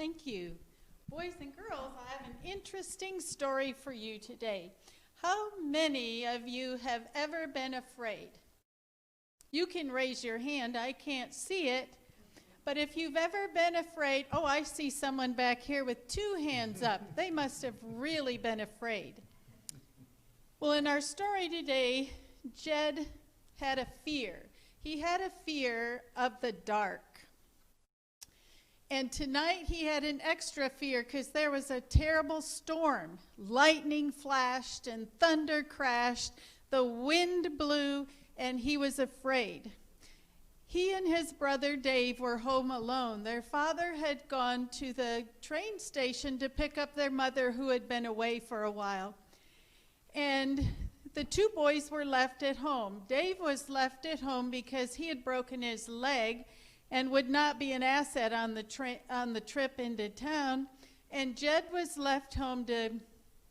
Thank you. Boys and girls, I have an interesting story for you today. How many of you have ever been afraid? You can raise your hand. I can't see it. But if you've ever been afraid, oh, I see someone back here with 2 hands up. They must have really been afraid. Well, in our story today, Jed had a fear. He had a fear of the dark. And tonight he had an extra fear because there was a terrible storm. Lightning flashed and thunder crashed. The wind blew and he was afraid. He and his brother Dave were home alone. Their father had gone to the train station to pick up their mother who had been away for a while. And the 2 boys were left at home. Dave was left at home because he had broken his leg and would not be an asset on the trip into town. And Jed was left home to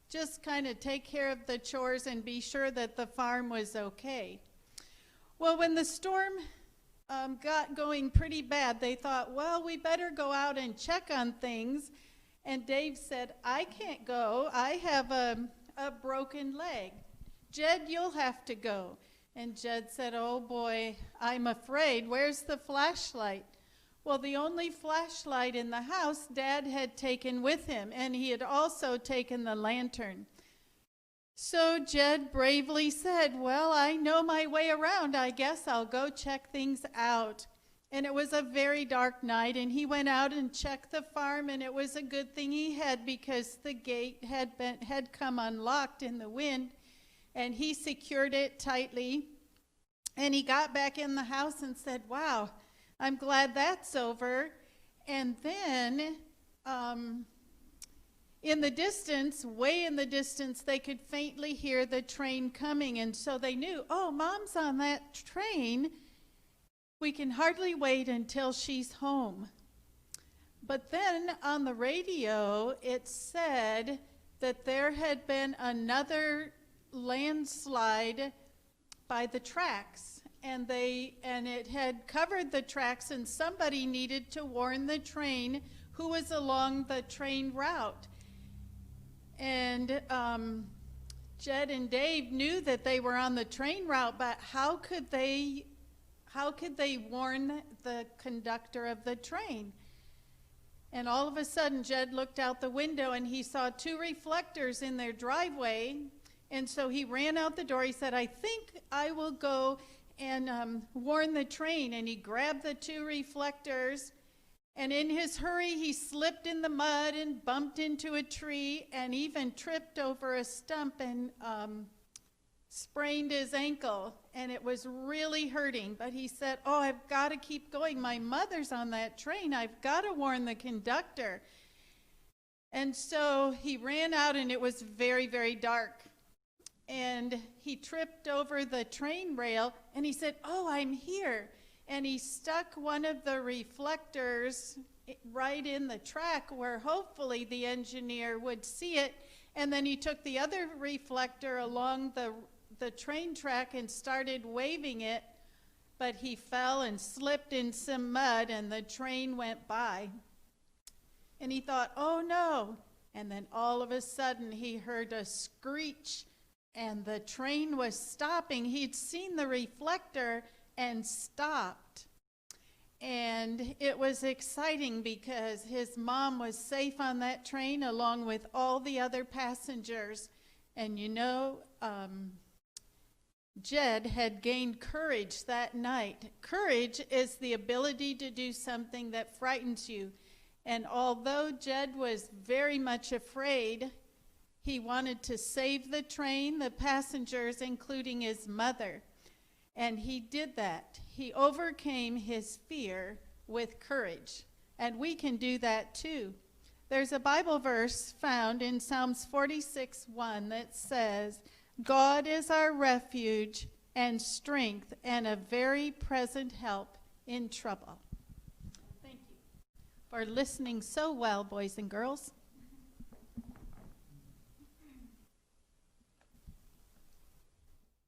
just kind of take care of the chores and be sure that the farm was okay. Well, when the storm got going pretty bad, they thought, well, we better go out and check on things. And Dave said, I can't go. I have a broken leg. Jed, you'll have to go. And Jed said, oh boy, I'm afraid. Where's the flashlight? Well, the only flashlight in the house Dad had taken with him, and he had also taken the lantern. So Jed bravely said, well, I know my way around. I guess I'll go check things out. And it was a very dark night, and he went out and checked the farm, and it was a good thing he had because the gate had come unlocked in the wind. And he secured it tightly, and he got back in the house and said, wow, I'm glad that's over. And then in the distance, way in the distance, they could faintly hear the train coming, and so they knew, oh, Mom's on that train. We can hardly wait until she's home. But then on the radio, it said that there had been another landslide by the tracks, and it had covered the tracks, and somebody needed to warn the train who was along the train route. And Jed and Dave knew that they were on the train route, but how could they warn the conductor of the train? And all of a sudden, Jed looked out the window and he saw 2 reflectors in their driveway. And so he ran out the door. He said, I think I will go and warn the train. And he grabbed the 2 reflectors. And in his hurry, he slipped in the mud and bumped into a tree and even tripped over a stump and sprained his ankle. And it was really hurting. But he said, oh, I've got to keep going. My mother's on that train. I've got to warn the conductor. And so he ran out, and it was very, very dark. And he tripped over the train rail, and he said, oh, I'm here. And he stuck one of the reflectors right in the track where hopefully the engineer would see it. And then he took the other reflector along the train track and started waving it. But he fell and slipped in some mud, and the train went by. And he thought, oh, no. And then all of a sudden he heard a screech, and the train was stopping. He'd seen the reflector and stopped. And it was exciting because his mom was safe on that train along with all the other passengers. And you know, Jed had gained courage that night. Courage is the ability to do something that frightens you. And although Jed was very much afraid, he wanted to save the train, the passengers, including his mother. And he did that. He overcame his fear with courage. And we can do that too. There's a Bible verse found in Psalms 46:1 that says, God is our refuge and strength and a very present help in trouble. Thank you for listening so well, boys and girls.